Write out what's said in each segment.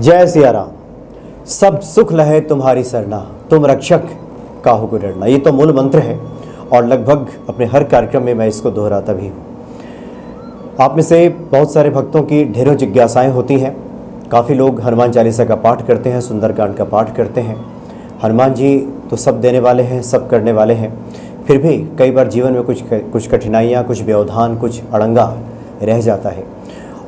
जय सिया राम। सब सुख लहे तुम्हारी सरना, तुम रक्षक काहू को डरना। ये तो मूल मंत्र है और लगभग अपने हर कार्यक्रम में मैं इसको दोहराता भी हूँ। आप में से बहुत सारे भक्तों की ढेरों जिज्ञासाएं होती हैं। काफ़ी लोग हनुमान चालीसा का पाठ करते हैं, सुंदरकांड का पाठ करते हैं। हनुमान जी तो सब देने वाले हैं, सब करने वाले हैं। फिर भी कई बार जीवन में कुछ कठिनाइयाँ, कुछ व्यवधान, कुछ अड़ंगा रह जाता है।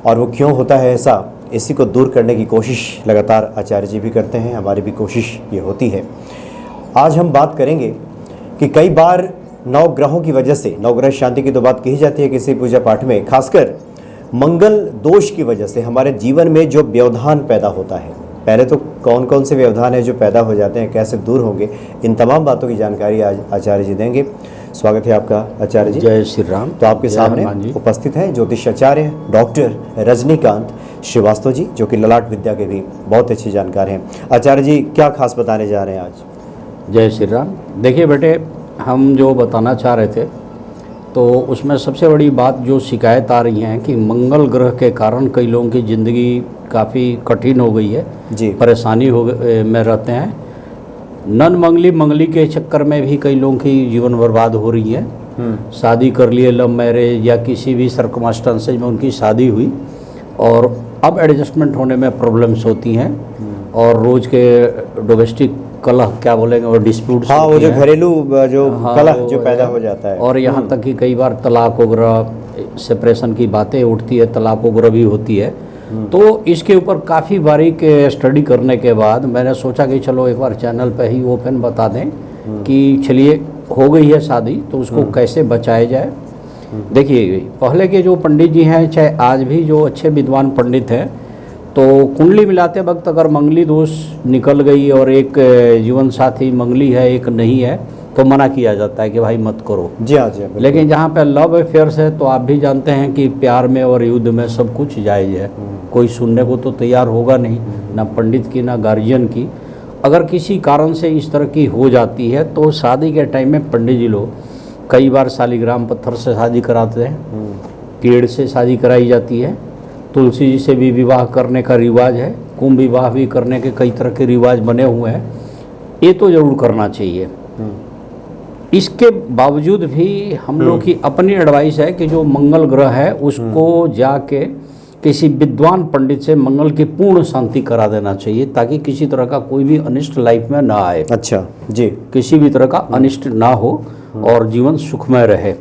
और वो क्यों होता है ऐसा, इसी को दूर करने की कोशिश लगातार आचार्य जी भी करते हैं, हमारी भी कोशिश ये होती है। आज हम बात करेंगे कि कई बार नवग्रहों की वजह से, नवग्रह शांति की तो बात कही जाती है किसी पूजा पाठ में, खासकर मंगल दोष की वजह से हमारे जीवन में जो व्यवधान पैदा होता है। पहले तो कौन कौन से व्यवधान है जो पैदा हो जाते हैं, कैसे दूर होंगे, इन तमाम बातों की जानकारी आज आचार्य जी देंगे। स्वागत है आपका आचार्य जी। जय श्री राम। तो आपके सामने उपस्थित हैं ज्योतिष आचार्य डॉक्टर रजनीकांत श्रीवास्तव जी, जो कि ललाट विद्या के भी बहुत अच्छे जानकार हैं। आचार्य जी, क्या खास बताने जा रहे हैं आज? जय श्री राम। देखिए बेटे, हम जो बताना चाह रहे थे तो उसमें सबसे बड़ी बात जो शिकायत आ रही है कि मंगल ग्रह के कारण कई लोगों की ज़िंदगी काफ़ी कठिन हो गई है जी, परेशानी में रहते हैं। मंगली के चक्कर में भी कई लोगों की जीवन बर्बाद हो रही है। शादी कर लिए, लव मैरिज या किसी भी सर्कमस्टेंसेज में उनकी शादी हुई और अब एडजस्टमेंट होने में प्रॉब्लम्स होती हैं और रोज़ के डोमेस्टिक कलह, क्या बोलेंगे, और डिस्प्यूट्स, हाँ, वो जो घरेलू जो कलह जो पैदा हो जाता है। और यहाँ तक कि कई बार तलाक वगैरह, सेपरेशन की बातें उठती है, तलाक वगैरह भी होती है। तो इसके ऊपर काफ़ी बारीक स्टडी करने के बाद मैंने सोचा कि चलो एक बार चैनल पे ही ओपन बता दें कि चलिए हो गई है शादी तो उसको कैसे बचाया जाए। देखिए, पहले के जो पंडित जी हैं, चाहे आज भी जो अच्छे विद्वान पंडित हैं, तो कुंडली मिलाते वक्त अगर मंगली दोष निकल गई और एक जीवन साथी मंगली है, एक नहीं है, तो मना किया जाता है कि भाई मत करो। जी हाँ, जी हाँ। लेकिन जहाँ पे लव अफेयर्स है तो आप भी जानते हैं कि प्यार में और युद्ध में सब कुछ जायज़ है। कोई सुनने को तो तैयार होगा नहीं, ना पंडित की ना गार्जियन की। अगर किसी कारण से इस तरह की हो जाती है तो शादी के टाइम में पंडित जी लोग कई बार शालिग्राम पत्थर से शादी कराते हैं, पेड़ से शादी कराई जाती है, तुलसी जी से भी विवाह करने का रिवाज है, कुंभ विवाह भी करने के कई तरह के रिवाज बने हुए हैं। ये तो ज़रूर करना चाहिए। इसके बावजूद भी हम लोग की अपनी एडवाइस है कि जो मंगल ग्रह है उसको जाके किसी विद्वान पंडित से मंगल की पूर्ण शांति करा देना चाहिए, ताकि किसी तरह का कोई भी अनिष्ट लाइफ में ना आए। अच्छा जी, किसी भी तरह का अनिष्ट ना हो और जीवन सुखमय रहे।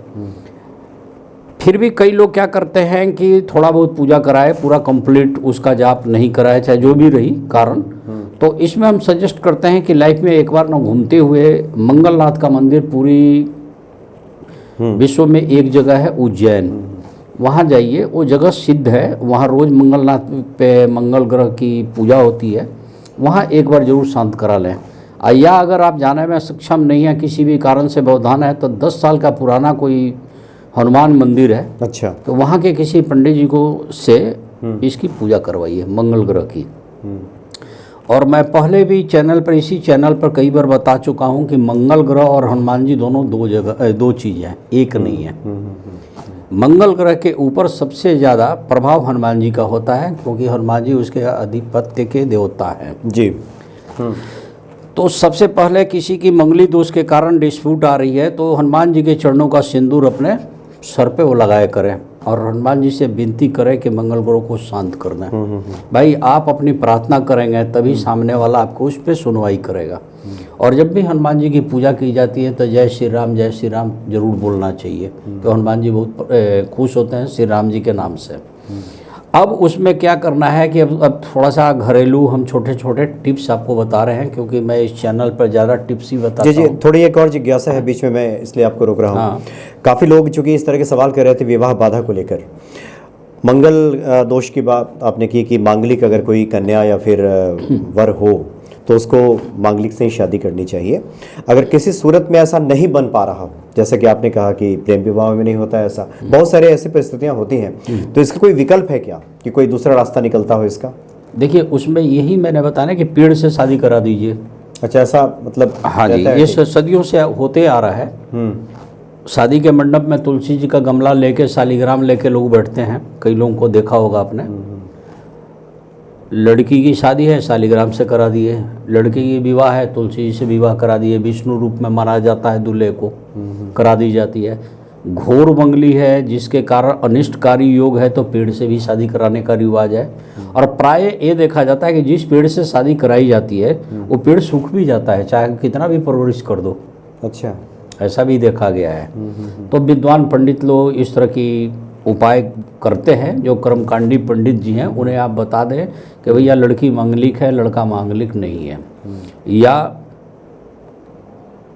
फिर भी कई लोग क्या करते हैं कि थोड़ा बहुत पूजा कराए, पूरा कंप्लीट उसका जाप नहीं कराए, चाहे जो भी रही कारण। तो इसमें हम सजेस्ट करते हैं कि लाइफ में एक बार ना घूमते हुए मंगलनाथ का मंदिर पूरी विश्व में एक जगह है, उज्जैन, वहाँ जाइए। वो जगह सिद्ध है, वहाँ रोज़ मंगलनाथ पे मंगल ग्रह की पूजा होती है, वहाँ एक बार जरूर शांत करा लें। या अगर आप जाने में सक्षम नहीं है, किसी भी कारण से व्यवधान है, तो 10 साल का पुराना कोई हनुमान मंदिर है, अच्छा, तो वहाँ के किसी पंडित जी को से इसकी पूजा करवाइए, मंगल ग्रह की। और मैं पहले भी चैनल पर, इसी चैनल पर कई बार बता चुका हूँ कि मंगल ग्रह और हनुमान जी दोनों दो चीज़ हैं, एक नहीं है। मंगल ग्रह के ऊपर सबसे ज़्यादा प्रभाव हनुमान जी का होता है, क्योंकि हनुमान जी उसके आधिपत्य के देवता हैं जी। तो सबसे पहले किसी की मंगली दोष के कारण डिस्प्यूट आ रही है तो हनुमान जी के चरणों का सिंदूर अपने सर पे वो लगाए करें और हनुमान जी से विनती करें कि मंगल ग्रह को शांत कर दें। भाई, आप अपनी प्रार्थना करेंगे तभी सामने वाला आपको उस पर सुनवाई करेगा। और जब भी हनुमान जी की पूजा की जाती है तो जय श्री राम जरूर बोलना चाहिए, तो हनुमान जी बहुत खुश होते हैं श्री राम जी के नाम से। अब उसमें क्या करना है कि अब थोड़ा सा घरेलू हम छोटे छोटे टिप्स आपको बता रहे हैं, क्योंकि मैं इस चैनल पर ज़्यादा टिप्स ही बताता हूँ। जी, थोड़ी एक और जिज्ञासा है बीच में, मैं इसलिए आपको रोक रहा हूँ। काफ़ी लोग चूँकि इस तरह के सवाल कर रहे थे विवाह बाधा को लेकर। मंगल दोष की बात आपने की कि मांगलिक अगर कोई कन्या या फिर वर हो तो उसको मांगलिक से ही शादी करनी चाहिए। अगर किसी सूरत में ऐसा नहीं बन पा रहा, जैसे कि आपने कहा कि प्रेम विवाह में नहीं होता है ऐसा, बहुत सारे ऐसी परिस्थितियां होती हैं, तो इसका कोई विकल्प है क्या, कि कोई दूसरा रास्ता निकलता हो इसका? देखिए, उसमें यही मैंने बताया कि पेड़ से शादी करा दीजिए। अच्छा, ऐसा मतलब? हाँ जी, ये सदियों से होते आ रहा है। शादी के मंडप में तुलसी जी का गमला लेके, शालिग्राम लेके लोग बैठते हैं, कई लोगों को देखा होगा आपने। लड़की की शादी है शालिग्राम से करा दिए, लड़के की विवाह है तुलसी जी से विवाह करा दिए, विष्णु रूप में माना जाता है दूल्हे को, करा दी जाती है। घोर मंगली है जिसके कारण अनिष्टकारी योग है तो पेड़ से भी शादी कराने का रिवाज है। और प्राय ये देखा जाता है कि जिस पेड़ से शादी कराई जाती है वो पेड़ सूख भी जाता है, चाहे कितना भी परवरिश कर दो। अच्छा, ऐसा भी देखा गया है। तो विद्वान पंडित लोग इस तरह की उपाय करते हैं। जो कर्मकांडी पंडित जी हैं उन्हें आप बता दें कि भैया लड़की मांगलिक है, लड़का मांगलिक नहीं है, या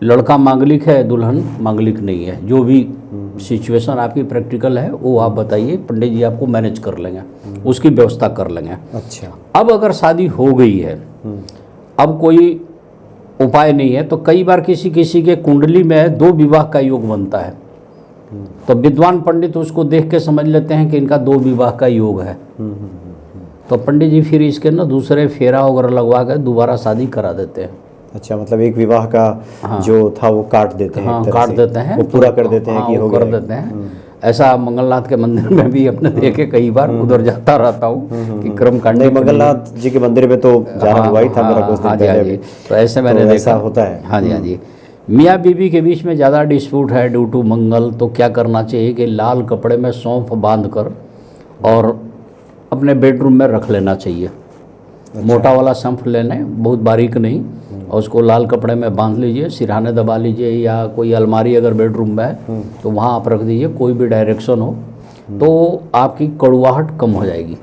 लड़का मांगलिक है, दुल्हन मांगलिक नहीं है। जो भी सिचुएशन आपकी प्रैक्टिकल है वो आप बताइए, पंडित जी आपको मैनेज कर लेंगे, उसकी व्यवस्था कर लेंगे। अच्छा। अब अगर शादी हो गई है, अब कोई उपाय नहीं है, तो कई बार किसी किसी के कुंडली में 2 विवाह का योग बनता है, तो विद्वान पंडित उसको देख के समझ लेते हैं कि इनका 2 विवाह का योग है। तो पंडित जी फिर इसके ना दूसरे फेरा वगैरह लगवा कर दोबारा शादी करा देते हैं। अच्छा, मतलब एक विवाह का जो था वो काट देते हैं। हाँ, एक तरह काट से देते हैं, वो पूरा कर देते हैं कि हो कर गया। देते हैं। ऐसा मंगलनाथ के मंदिर में भी अपने देखे, कई बार उधर जाता रहता हूँ कि कर्मकांडी नहीं, मंगलनाथ जी के मंदिर में तो जाना हुआ ही था मेरा कुछ दिन पहले भी। तो ऐसे मैंने तो देखा ऐसा होता है। हाँ जी, हाँ जी। मियाँ बीवी के बीच में ज़्यादा डिस्प्यूट है ड्यू टू मंगल, तो क्या करना चाहिए कि लाल कपड़े में सौंफ बांध कर और अपने बेडरूम में रख लेना चाहिए। मोटा वाला सौंफ ले लें, बहुत बारीक नहीं, और उसको लाल कपड़े में बांध लीजिए, सिरहाने दबा लीजिए, या कोई अलमारी अगर बेडरूम में है तो वहाँ आप रख दीजिए, कोई भी डायरेक्शन हो, तो आपकी कड़वाहट कम हो जाएगी,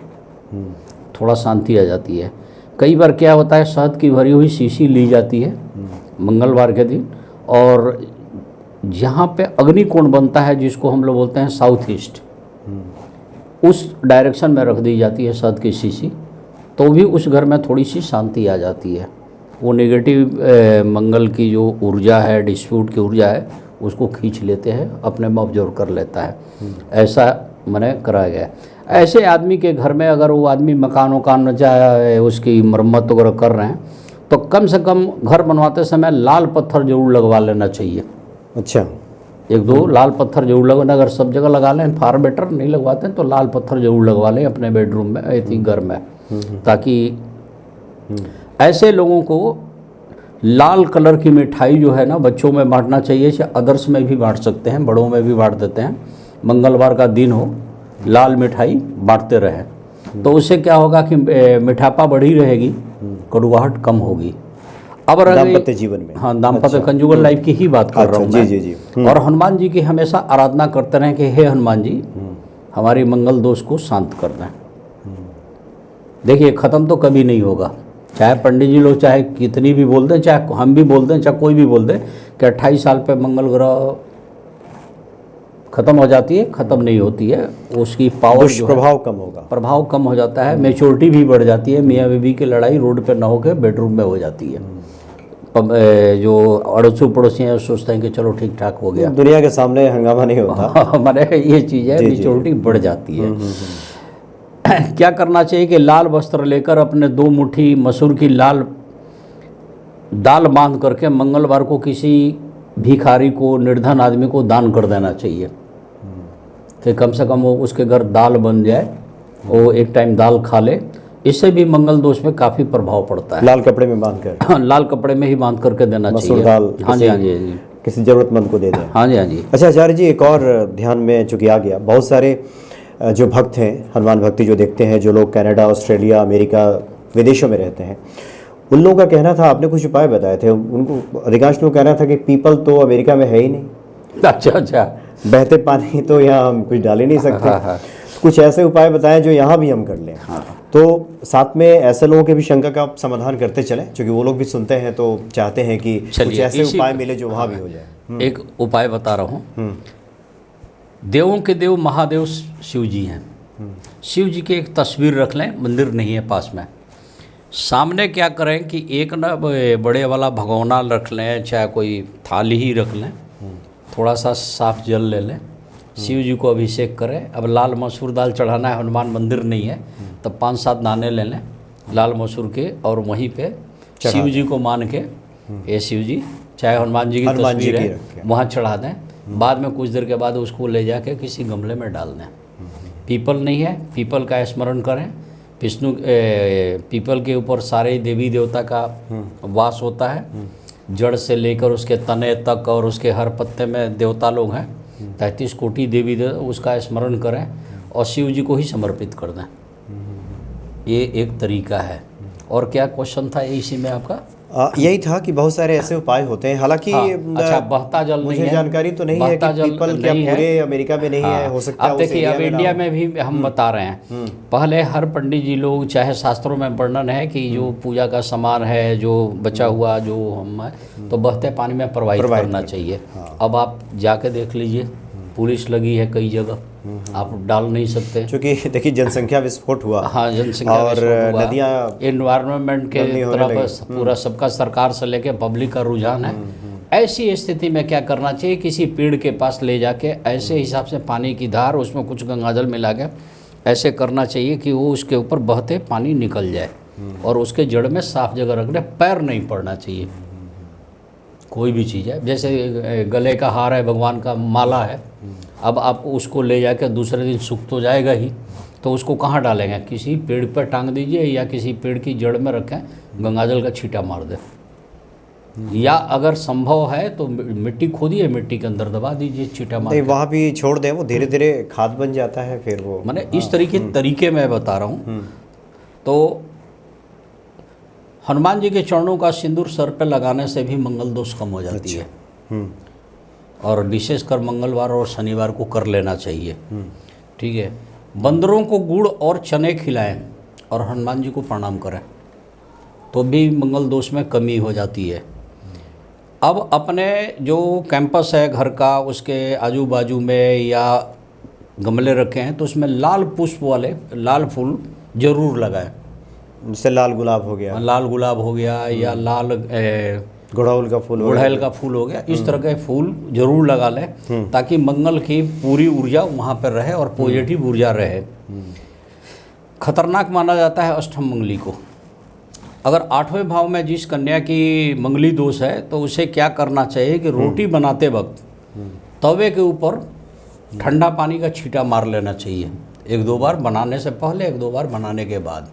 थोड़ा शांति आ जाती है। कई बार क्या होता है, शहद की भरी हुई शीशी ली जाती है मंगलवार के दिन, और जहाँ पे अग्निकोण बनता है जिसको हम लोग बोलते हैं साउथ ईस्ट, उस डायरेक्शन में रख दी जाती है शहद की शीशी, तो भी उस घर में थोड़ी सी शांति आ जाती है। वो नेगेटिव मंगल की जो ऊर्जा है, डिस्प्यूट की ऊर्जा है, उसको खींच लेते हैं, अपने में ऑब्जर्व कर लेता है। ऐसा मैंने कराया गया है। ऐसे आदमी के घर में अगर वो आदमी मकान वकान चाहे उसकी मरम्मत वगैरह कर रहे हैं, तो कम से कम घर बनवाते समय लाल पत्थर जरूर लगवा लेना चाहिए। अच्छा, 1-2 लाल पत्थर जरूर लगवाना, अगर सब जगह लगा लें फार बेटर, नहीं लगवाते हैं तो लाल पत्थर जरूर लगवा लें अपने बेडरूम में, ऐसी घर में, ताकि ऐसे लोगों को लाल कलर की मिठाई जो है ना बच्चों में बांटना चाहिए। चाहे अदर्स में भी बांट सकते हैं, बड़ों में भी बांट देते हैं। मंगलवार का दिन हो, लाल मिठाई बांटते रहें, तो उससे क्या होगा कि मिठापा बढ़ी रहेगी, कड़वाहट कम होगी। अब दाम्पत्य जीवन में, हाँ, दाम्पत्य कंजुगल लाइफ की ही बात कर रहा हूँ मैं। जी। और हनुमान जी की हमेशा आराधना करते रहें कि हे हनुमान जी हमारी मंगल दोष को शांत कर दें। देखिए, ख़त्म तो कभी नहीं होगा, चाहे पंडित जी लोग चाहे कितनी भी बोल दें, चाहे हम भी बोल दें, चाहे कोई भी बोल दे कि 28 साल पे मंगल ग्रह ख़त्म हो जाती है, ख़त्म नहीं होती है। उसकी पावर जो प्रभाव कम होगा, प्रभाव कम हो जाता है, मैच्योरिटी भी बढ़ जाती है। मियाँ बीवी की लड़ाई रोड पे ना होकर बेडरूम में हो जाती है। जो अड़ोसी पड़ोसी हैं सोचते हैं कि चलो ठीक ठाक हो गया, दुनिया के सामने हंगामा नहीं होता। हमारे ये चीज़ है, मैच्योरिटी बढ़ जाती है। क्या करना चाहिए कि लाल वस्त्र लेकर अपने 2 मुट्ठी मसूर की लाल दाल बांध करके मंगलवार को किसी भिखारी को, निर्धन आदमी को दान कर देना चाहिए, कि कम से कम वो उसके घर दाल बन जाए, वो एक टाइम दाल खा ले। इससे भी मंगल दोष में काफ़ी प्रभाव पड़ता है। लाल कपड़े में बांध कर, लाल कपड़े में ही बांध करके देना चाहिए। मसूर दाल हाँ जी, हाँ जी, किसी जरूरतमंद को दे दें। हाँ जी, हाँ जी। अच्छा आचार्य जी, एक और ध्यान में चूँकि आ गया, बहुत सारे जो भक्त हैं, हनुमान भक्ति जो देखते हैं, जो लोग कनाडा, ऑस्ट्रेलिया, अमेरिका, विदेशों में रहते हैं, उन लोगों का कहना था, आपने कुछ उपाय बताए थे, उनको अधिकांश लोग कहना था कि पीपल तो अमेरिका में है ही नहीं। अच्छा, बहते पानी तो यहाँ हम कुछ डाल ही नहीं सकते। हाँ। कुछ ऐसे उपाय बताएं जो यहाँ भी हम कर लें। तो साथ में ऐसे लोगों के भी शंका का आप समाधान करते चलें, क्योंकि वो लोग भी सुनते हैं तो चाहते हैं कि कुछ ऐसे उपाय मिले जो वहाँ भी हो जाए। एक उपाय बता रहा हूँ। देवों के देव महादेव शिव जी हैं। शिव जी की एक तस्वीर रख लें, मंदिर नहीं है पास में, सामने क्या करें कि एक ना बड़े वाला भगोना रख लें, चाहे कोई थाली ही रख लें, थोड़ा सा साफ जल ले लें, शिव जी को अभिषेक करें। अब लाल मसूर दाल चढ़ाना है, हनुमान मंदिर नहीं है, तब 5-7 दाने ले लें लाल मसूर के, और वहीं पे शिव जी को मान के, ये शिव जी, चाहे हनुमान जी की तस्वीर है, वहाँ चढ़ा दें। बाद में कुछ देर के बाद उसको ले जाके किसी गमले में डाल दें। पीपल नहीं है, पीपल का स्मरण करें, पीपल के ऊपर सारे देवी देवता का वास होता है, जड़ से लेकर उसके तने तक, और उसके हर पत्ते में देवता लोग हैं। 33 कोटि देवी देवता, उसका स्मरण करें और शिव जी को ही समर्पित कर दें। ये एक तरीका है। और क्या क्वेश्चन था इसी में आपका? यही था कि बहुत सारे ऐसे उपाय होते हैं, हालांकि अच्छा, बहता जल नहीं मुझे है, जानकारी तो नहीं है कि पीपल क्या पूरे अमेरिका में नहीं है, हो सकता है अब देखिए, अब इंडिया में भी हम बता रहे हैं। पहले हर पंडित जी लोग, चाहे शास्त्रों में वर्णन है कि जो पूजा का सामान है, जो बचा हुआ जो हम तो बहते पानी में प्रवाहित करना चाहिए। अब आप जाके देख लीजिए, पुलिस लगी है कई जगह, आप डाल नहीं सकते, क्योंकि देखिए जनसंख्या विस्फोट हुआ। हाँ, जनसंख्या और नदियाँ, एनवायरनमेंट के तरफ पूरा सबका, सरकार से लेके पब्लिक का रुझान है। ऐसी स्थिति में क्या करना चाहिए, किसी पेड़ के पास ले जाके ऐसे हिसाब से पानी की धार, उसमें कुछ गंगाजल मिला के ऐसे करना चाहिए कि वो उसके ऊपर बहते पानी निकल जाए, और उसके जड़ में साफ जगह रखने, पैर नहीं पड़ना चाहिए। कोई भी चीज़ है, जैसे गले का हार है, भगवान का माला है, अब आपको उसको ले जाकर दूसरे दिन सूख तो जाएगा ही, तो उसको कहाँ डालेंगे? किसी पेड़ पर टांग दीजिए, या किसी पेड़ की जड़ में रखें, गंगाजल का छींटा मार दें, या अगर संभव है तो मिट्टी खोदिए, मिट्टी के अंदर दबा दीजिए छींटा मार। वहाँ भी छोड़ दें, वो धीरे धीरे खाद बन जाता है फिर वो। मैंने इस तरीके मैं बता रहा हूँ। तो हनुमान जी के चरणों का सिंदूर सर पे लगाने से भी मंगल दोष कम हो जाती है, और विशेषकर मंगलवार और शनिवार को कर लेना चाहिए। ठीक है। बंदरों को गुड़ और चने खिलाएं और हनुमान जी को प्रणाम करें तो भी मंगल दोष में कमी हो जाती है। अब अपने जो कैंपस है घर का, उसके आजू बाजू में या गमले रखे हैं तो उसमें लाल पुष्प वाले लाल फूल जरूर लगाएं। जैसे लाल गुलाब हो गया, लाल गुलाब हो गया, या लाल गुड़हल का फूल हो गया, इस तरह के फूल जरूर लगा लें, ताकि मंगल की पूरी ऊर्जा वहाँ पर रहे और पॉजिटिव ऊर्जा रहे। खतरनाक माना जाता है अष्टम मंगली को। अगर 8वें भाव में जिस कन्या की मंगली दोष है तो उसे क्या करना चाहिए कि रोटी बनाते वक्त तवे के ऊपर ठंडा पानी का छींटा मार लेना चाहिए, 1-2 बार बनाने से पहले, 1-2 बार बनाने के बाद,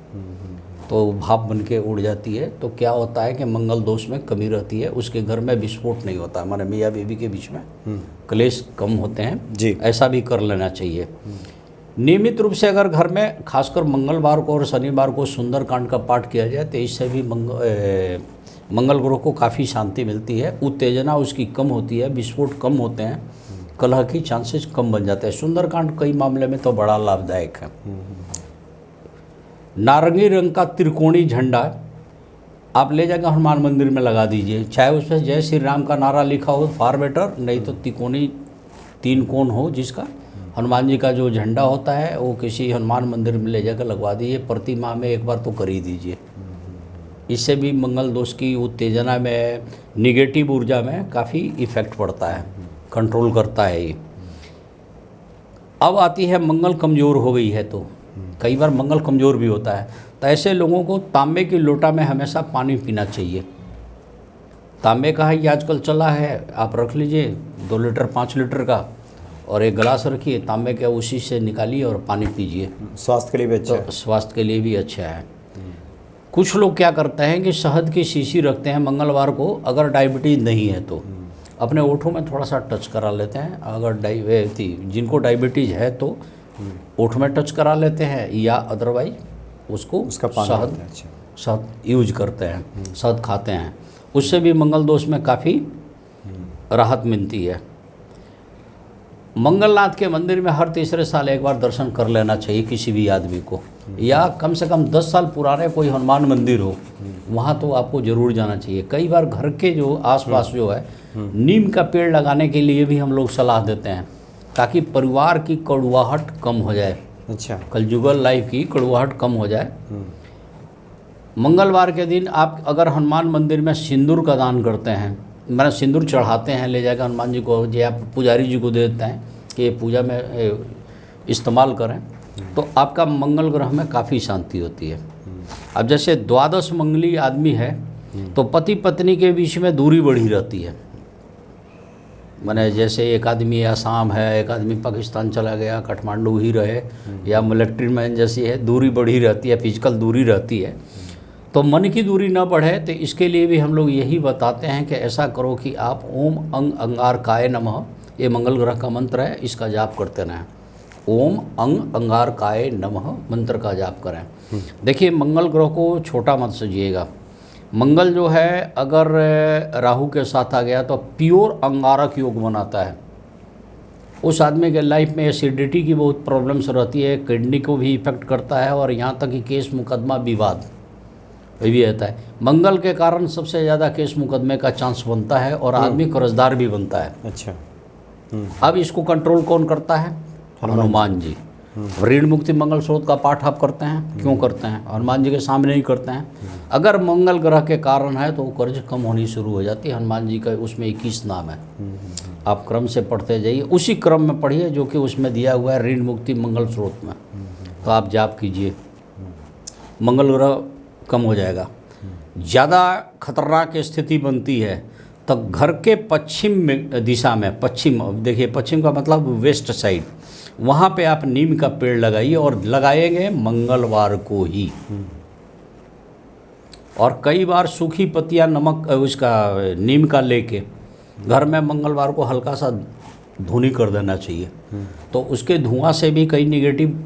तो भाप बन के उड़ जाती है। तो क्या होता है कि मंगल दोष में कमी रहती है, उसके घर में विस्फोट नहीं होता, हमारे मियाँ बीवी के बीच में क्लेश कम होते हैं जी। ऐसा भी कर लेना चाहिए। नियमित रूप से अगर घर में खासकर मंगलवार को और शनिवार को सुंदरकांड का पाठ किया जाए तो इससे भी मंगल ग्रह को काफ़ी शांति मिलती है, उत्तेजना उसकी कम होती है, विस्फोट कम होते हैं, कलह की चांसेस कम बन जाते हैं। सुंदरकांड कई मामले में तो बड़ा लाभदायक है। नारंगी रंग का त्रिकोणी झंडा आप ले जाकर हनुमान मंदिर में लगा दीजिए, चाहे उस पर जय श्री राम का नारा लिखा हो फार बेटर, नहीं तो त्रिकोणी 3 कोण हो जिसका हनुमान जी का जो झंडा होता है वो किसी हनुमान मंदिर में ले जाकर लगवा दीजिए। प्रति माह में 1 बार तो कर ही दीजिए। इससे भी मंगल दोष की उत्तेजना में, निगेटिव ऊर्जा में काफ़ी इफेक्ट पड़ता है, कंट्रोल करता है ये। अब आती है मंगल कमज़ोर हो गई है, तो कई बार मंगल कमज़ोर भी होता है, तो ऐसे लोगों को तांबे की लोटा में हमेशा पानी पीना चाहिए। तांबे का ही आजकल चला है, आप रख लीजिए 2 लीटर 5 लीटर का, और एक गिलास रखिए तांबे के, उसी से निकालिए और पानी पीजिए। स्वास्थ्य के लिए भी अच्छा है। स्वास्थ्य के लिए भी अच्छा है। कुछ लोग क्या करते हैं कि शहद की शीशी रखते हैं मंगलवार को, अगर डायबिटीज़ नहीं है तो अपने ओठों में थोड़ा सा टच करा लेते हैं। अगर जिनको डायबिटीज़ है तो ओठ में टच करा लेते हैं, या अदरवाइज उसका शहद यूज करते हैं, शहद खाते हैं, उससे भी मंगल दोष में काफ़ी राहत मिलती है। मंगलनाथ के मंदिर में हर तीसरे साल 1 बार दर्शन कर लेना चाहिए किसी भी आदमी को, या कम से कम 10 साल पुराने कोई हनुमान मंदिर हो वहाँ तो आपको ज़रूर जाना चाहिए। कई बार घर के जो आसपास जो है नीम का पेड़ लगाने के लिए भी हम लोग सलाह देते हैं, ताकि परिवार की कड़ुआहट कम हो जाए। अच्छा, कलयुगल लाइफ की कड़ुआहट कम हो जाए। मंगलवार के दिन आप अगर हनुमान मंदिर में सिंदूर का दान करते हैं, मैंने सिंदूर चढ़ाते हैं ले जाकर हनुमान जी को, या पुजारी जी को दे देते हैं कि पूजा में इस्तेमाल करें, तो आपका मंगल ग्रह में काफ़ी शांति होती है। अब जैसे 12 मंगली आदमी है तो पति पत्नी के बीच में दूरी बढ़ी रहती है, माने जैसे एक आदमी आसाम है, एक आदमी पाकिस्तान चला गया, काठमांडू ही रहे, या मिलिट्री मैन जैसी है, दूरी बढ़ी रहती है, फिजिकल दूरी रहती है, तो मन की दूरी ना बढ़े। तो इसके लिए भी हम लोग यही बताते हैं कि ऐसा करो कि आप ओम अंग अंगारकाय नमः, ये मंगल ग्रह का मंत्र है, इसका जाप करते रहें। ओम अंग अंगारकाय नमः मंत्र का जाप करें। देखिए, मंगल ग्रह को छोटा मत समझिएगा। मंगल जो है अगर राहु के साथ आ गया तो प्योर अंगारक योग बनाता है। उस आदमी के लाइफ में एसिडिटी की बहुत प्रॉब्लम्स रहती है, किडनी को भी इफेक्ट करता है, और यहाँ तक कि केस मुकदमा विवाद भी रहता है। मंगल के कारण सबसे ज़्यादा केस मुकदमे का चांस बनता है और आदमी कर्जदार भी बनता है। अच्छा। अब इसको कंट्रोल कौन करता है? हनुमान जी। ऋण मुक्ति मंगल स्रोत का पाठ आप करते हैं, क्यों करते हैं? हनुमान जी के सामने ही करते हैं। अगर मंगल ग्रह के कारण है तो कर्ज कम होनी शुरू हो जाती है। हनुमान जी का उसमें 21 नाम है, आप क्रम से पढ़ते जाइए, उसी क्रम में पढ़िए जो कि उसमें दिया हुआ है ऋण मुक्ति मंगल स्रोत में। तो आप जाप कीजिए, मंगल ग्रह कम हो जाएगा। ज़्यादा खतरनाक स्थिति बनती है तो घर के पश्चिम दिशा में, पश्चिम, देखिए पश्चिम का मतलब वेस्ट साइड, वहाँ पे आप नीम का पेड़ लगाइए, और लगाएंगे मंगलवार को ही। और कई बार सूखी पत्तियाँ नमक उसका नीम का लेके घर में मंगलवार को हल्का सा धुनी कर देना चाहिए। तो उसके धुआं से भी कई निगेटिव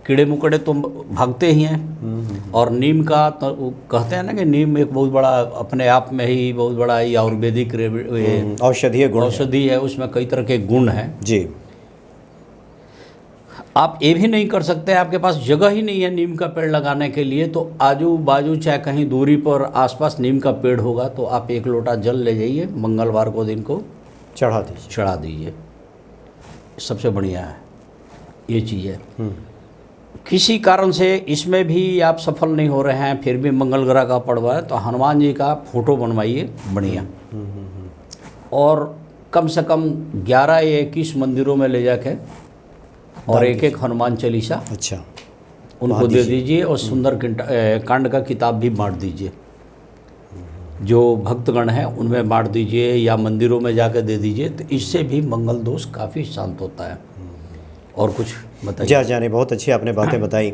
कीड़े मकोड़े तो भागते ही हैं। और नीम का तो कहते हैं ना कि नीम एक बहुत बड़ा, अपने आप में ही बहुत बड़ा आयुर्वेदिक औषधि है, उसमें कई तरह के गुण हैं जी। आप ये भी नहीं कर सकते, आपके पास जगह ही नहीं है नीम का पेड़ लगाने के लिए, तो आजू बाजू चाहे कहीं दूरी पर आसपास नीम का पेड़ होगा तो आप 1 लोटा जल ले जाइए, मंगलवार को दिन को चढ़ा दीजिए। सबसे बढ़िया है ये चीज़ है। किसी कारण से इसमें भी आप सफल नहीं हो रहे हैं, फिर भी मंगल ग्रह का पर्व है, तो हनुमान जी का फोटो बनवाइए बढ़िया, और कम से कम 11 या 21 मंदिरों में ले जाके और एक हनुमान चालीसा अच्छा उनको दे दीजिए, और सुंदर कांड का किताब भी बांट दीजिए। जो भक्तगण हैं उनमें बांट दीजिए या मंदिरों में जाकर दे दीजिए, तो इससे भी मंगल दोष काफ़ी शांत होता है। और कुछ बताइए। जी आचार्य ने बहुत अच्छी आपने बातें बताई,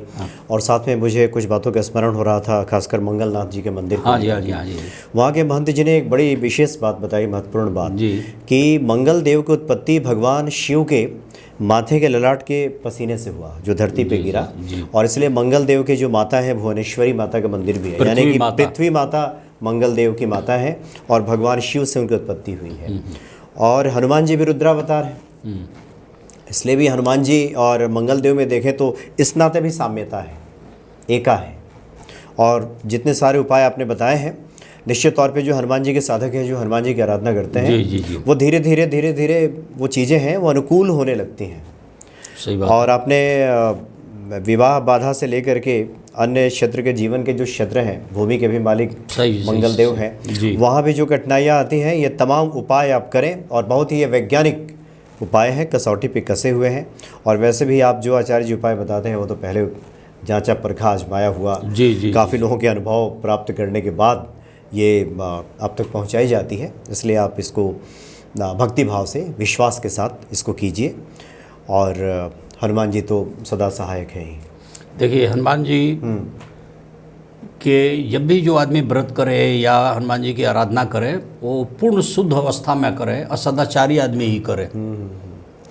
और साथ में मुझे कुछ बातों का स्मरण हो रहा था, खासकर मंगलनाथ जी के मंदिर। हाँ जी, हाँ जी, हाँ जी। वहाँ के महंत जी ने एक बड़ी विशेष बात बताई, महत्वपूर्ण बात जी, कि मंगल देव की उत्पत्ति भगवान शिव के माथे के ललाट के पसीने से हुआ, जो धरती पे गिरा। और इसलिए मंगल देव के जो माता है भुवनेश्वरी माता का मंदिर भी है, यानी कि पृथ्वी माता मंगल देव की माता है, और भगवान शिव से उनकी उत्पत्ति हुई है। और हनुमान जी भी रुद्रावतार है, इसलिए भी हनुमान जी और मंगल देव में देखें तो इस नाते भी साम्यता है, एका है। और जितने सारे उपाय आपने बताए हैं, निश्चित तौर पे जो हनुमान जी के साधक हैं, जो हनुमान जी की आराधना करते हैं, जी। वो धीरे धीरे वो चीज़ें हैं वो अनुकूल होने लगती हैं। सही बात। और आपने विवाह बाधा से लेकर के अन्य क्षेत्र के जीवन के जो क्षेत्र हैं, भूमि के भी मालिक मंगल देव हैं, वहाँ भी जो कठिनाइयाँ आती हैं, ये तमाम उपाय आप करें, और बहुत ही ये वैज्ञानिक उपाय हैं, कसौटी पे कसे हुए हैं। और वैसे भी आप जो आचार्य जी उपाय बताते हैं वो तो पहले जांचा परखा आजमाया हुआ, काफ़ी लोगों के अनुभव प्राप्त करने के बाद ये आप तक पहुंचाई जाती है। इसलिए आप इसको भक्ति भाव से, विश्वास के साथ इसको कीजिए, और हनुमान जी तो सदा सहायक हैं ही। देखिए, हनुमान जी कि जब भी जो आदमी व्रत करे या हनुमान जी की आराधना करे, वो पूर्ण शुद्ध अवस्था में करे, असदाचारी आदमी ही करे।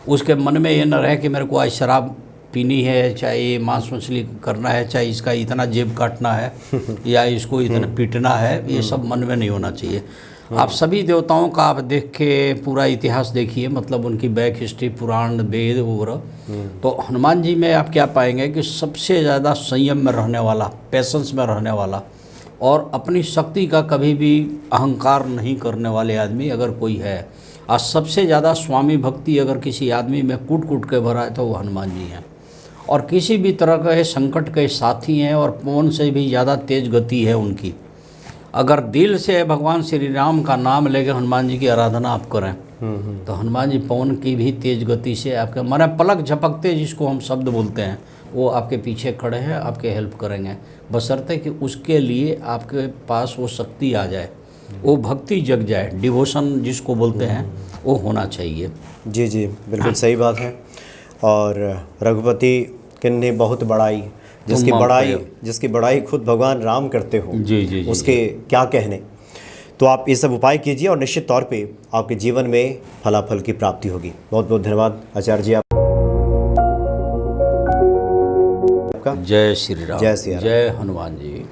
उसके मन में ये न रहे कि मेरे को आज शराब पीनी है, चाहे मांस मछली करना है, चाहे इसका इतना जेब काटना है या इसको इतना पीटना है, ये सब मन में नहीं होना चाहिए। आप सभी देवताओं का आप देख के पूरा इतिहास देखिए, मतलब उनकी बैक हिस्ट्री, पुराण, वेद वगैरह, तो हनुमान जी में आप क्या पाएंगे कि सबसे ज़्यादा संयम में रहने वाला, पेशेंस में रहने वाला, और अपनी शक्ति का कभी भी अहंकार नहीं करने वाले आदमी अगर कोई है, और सबसे ज़्यादा स्वामी भक्ति अगर किसी आदमी में कूट कूट के भरा है तो वो हनुमान जी हैं। और किसी भी तरह के संकट के साथी हैं, और पवन से भी ज़्यादा तेज गति है उनकी। अगर दिल से भगवान श्री राम का नाम लेके हनुमान जी की आराधना आप करें तो हनुमान जी पवन की भी तेज गति से आपके माने पलक झपकते, जिसको हम शब्द बोलते हैं, वो आपके पीछे खड़े हैं, आपके हेल्प करेंगे, बशर्ते कि उसके लिए आपके पास वो शक्ति आ जाए। वो भक्ति जग जाए, डिवोशन जिसको बोलते हैं वो होना चाहिए। जी जी, बिल्कुल सही बात है। और रघुपति किन्नी बहुत बड़ाई, जिसकी बड़ाई खुद भगवान राम करते हो, जी जी जी, उसके क्या कहने। तो आप ये सब उपाय कीजिए और निश्चित तौर पे आपके जीवन में फलाफल की प्राप्ति होगी। बहुत बहुत धन्यवाद आचार्य जी आपका। जय श्री राम, जय सिया राम। जय हनुमान जी।